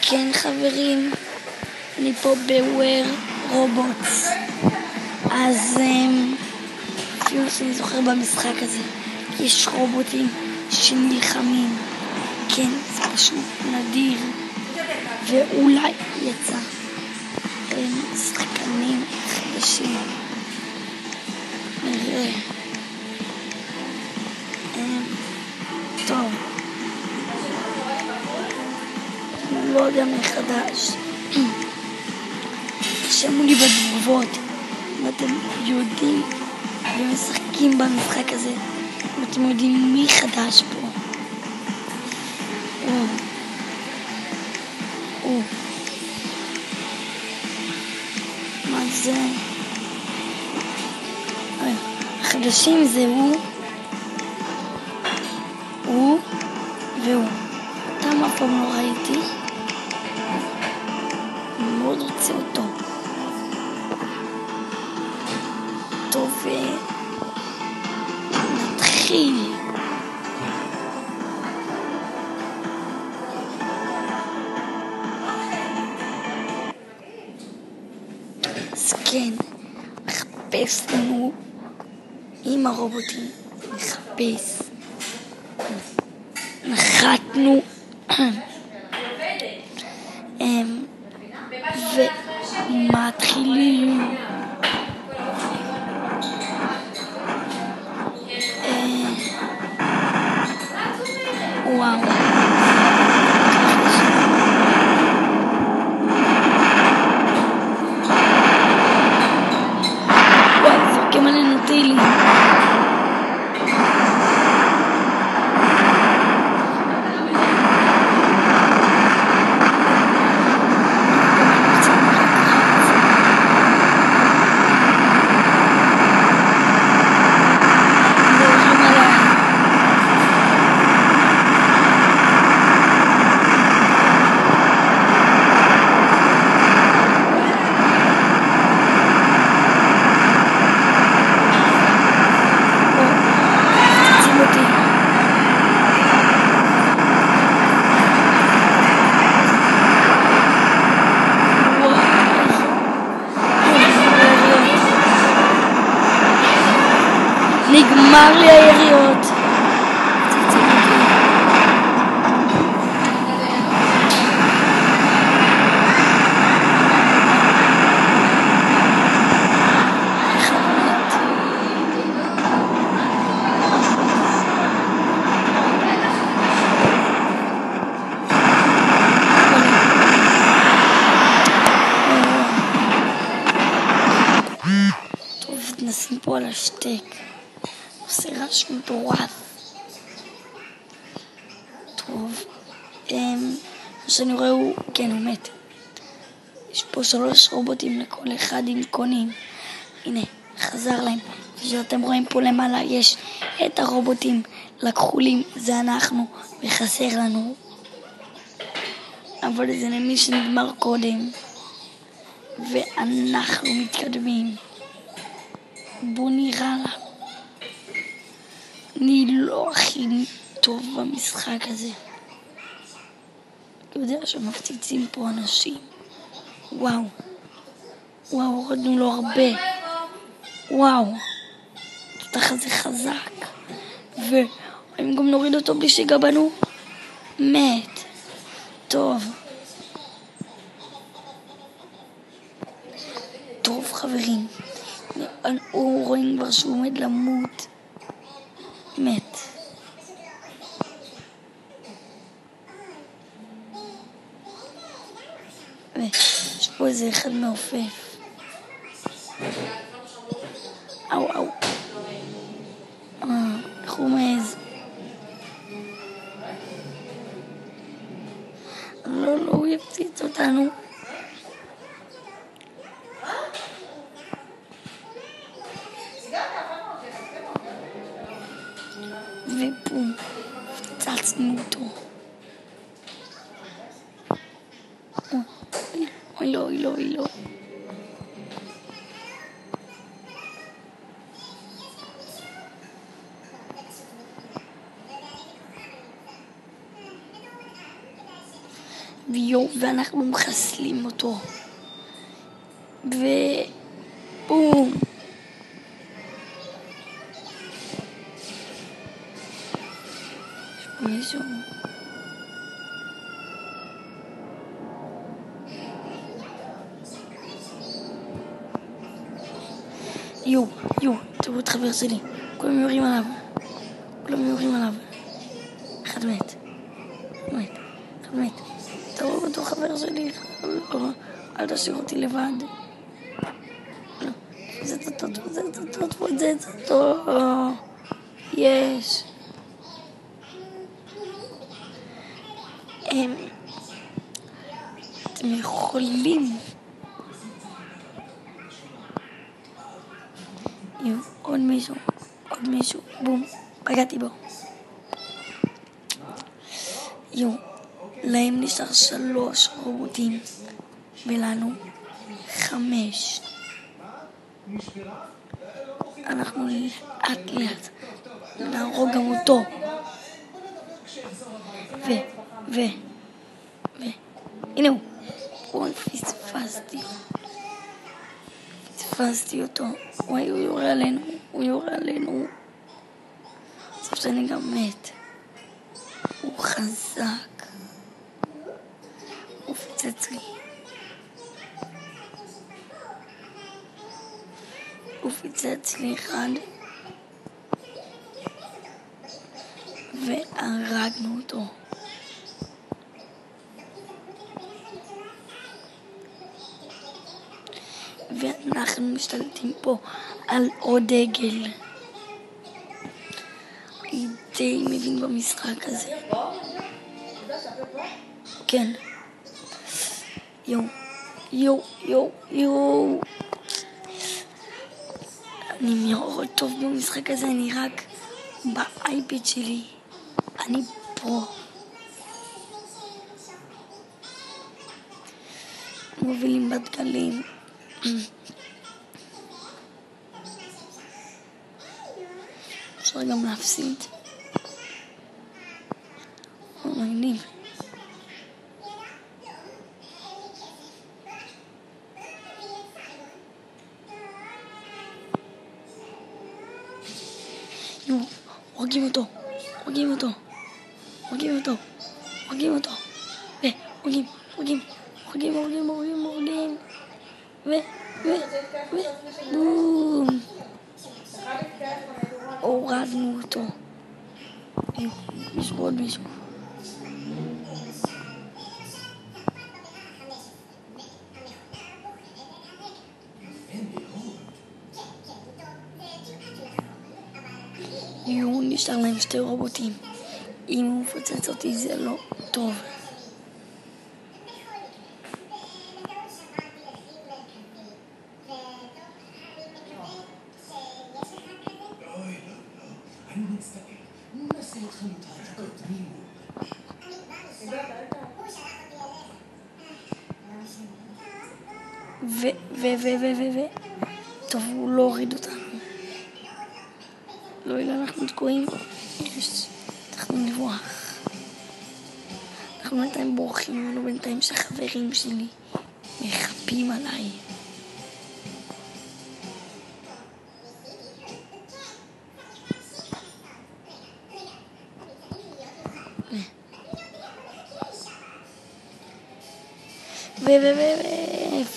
כן חברים, אני פה בוור רובוטס. אז אפילו שאני זוכר במשחק הזה, יש רובוטים שנלחמים. כן, זה פשוט נדיר. ואולי יצא שחקנים חדשים. נראה. טוב. לא יודע מי חדש. תרשמו לי בתגובות אם אתם יודעים ומשחקים במשחק הזה, אם אתם יודעים מי חדש פה. מה זה? החדשים זה הוא והוא. אותם אף פעם לא ראיתי. אני מאוד רוצה אותו. טוב, נתחיל. אז כן, מחפש לנו עם הרובוטים, מחפש. נחתנו ומתחילים. וואו. וואו, זורקים עלינו טילים. נגמר לי היריות. טוב, נשים פה על השטק. עושה רעש מטורף. טוב, מה שאני רואה הוא, כן, הוא מת. יש פה 3 רובוטים לכל אחד עם קונים. הנה, חזר להם. שאתם רואים פה למעלה יש את הרובוטים לכחולים, זה אנחנו, וחסר לנו. אבל זה למי שנגמר קודם. ואנחנו מתקדמים. בוא נראה לה. אני לא הכי טוב במשחק הזה. אתה יודע שמפציצים פה אנשים. וואו. וואו, הורדנו לו הרבה. וואו. התותח הזה חזק. ואם גם נוריד אותו בלי שיגע בנו? מת. טוב. טוב חברים. הוא רואים כבר שהוא עומד למות. מת. יש פה איזה אחד מעופף. אוו. איך הוא מעז? לא, הוא יפציץ אותנו. ובום, פצצנו אותו. אוי לא. ואנחנו מחסלים אותו. ובום. יש פה מישהו. תראו את חבר שלי. כולם יורים עליו. אחד מת. תראו אותו חבר שלי. לא, אל תשאיר אותי לבד. לא, זה אותו. יש. אתם יכולים. עוד מישהו, בום, פגעתי בו. להם נשאר 3 רובוטים, ולנו 5. אנחנו לאט נהרוג גם אותו. הנה הוא. פספסתי אותו. הוא יורה עלינו. בסוף שאני גם מת. הוא חזק. הוא פיצץ לי אחד. והרגנו אותו. ואנחנו משתלטים פה על עוד דגל. אני די מבין במשחק הזה. כן. אני מאוד טוב במשחק הזה, אני רק באייפד שלי. אני פרו. מובילים בדגלים. אפשר גם להפסיד. מגניב. הורגים אותו. הורגים. בום. הורדנו אותו. יש עוד מישהו. נשאר להם 2 רובוטים. אם הוא מפוצץ אותי זה לא טוב. טוב, הוא לא הוריד אותנו. לא, אנחנו תקועים. אנחנו לברוח. אנחנו בינתיים בורחים ממנו, בינתיים שהחברים שלי מחפים עליי.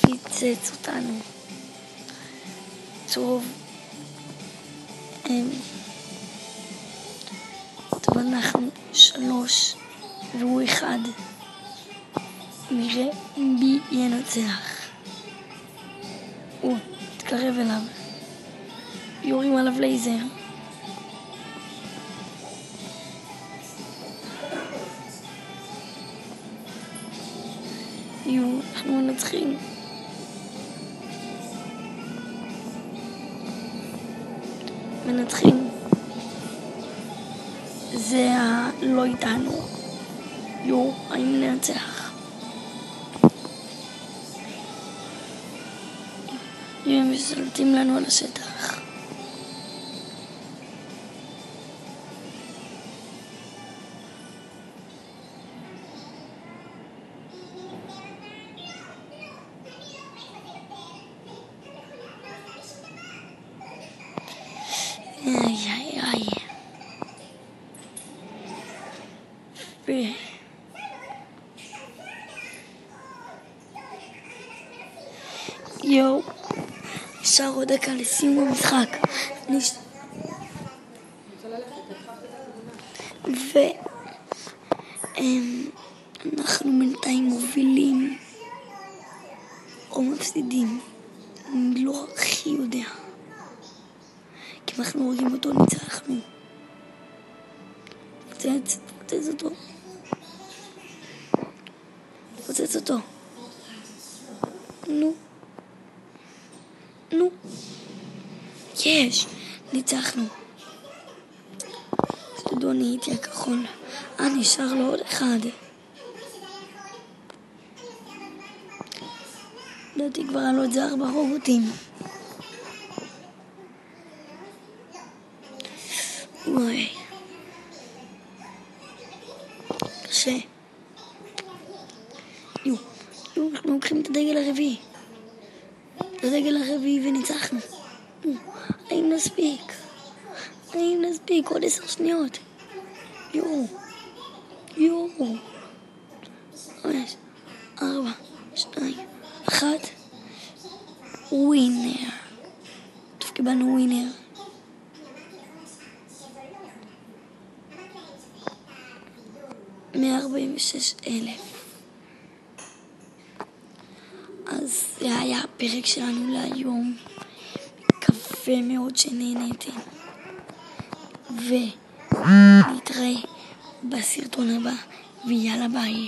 פיצץ אותנו. טוב, אנחנו 3 והוא 1. נראה מי ינצח. הוא תקרב אליו. יורים עליו לייזר. אנחנו מנצחים. זה לא איתנו. האם ננצח? הם משתלטים לנו על השטח. איי איי איי. יואו, נשאר עוד דקה לסיום המשחק. ואנחנו בינתיים מובילים או מפסידים. אני לא הכי יודע, כי אנחנו הורגים אותו, ניצחנו. פוצץ אותו. פוצץ אותו. נו. יש, ניצחנו. סדוני איתי הכחול. נשאר לו עוד אחד. לדעתי כבר עלו את זה 4 רובוטים. וואי. קשה. אנחנו לוקחים את הדגל הרביעי. את הדגל הרביעי וניצחנו. האם נספיק? עוד 10 שניות. יואו. 5, 4, 2, 1. ווינר. טוב, קיבלנו ווינר. $146,000. אז זה היה הפרק שלנו להיום. מקווה מאוד שנהניתם. ונתראה בסרטון הבא, ויאללה ביי.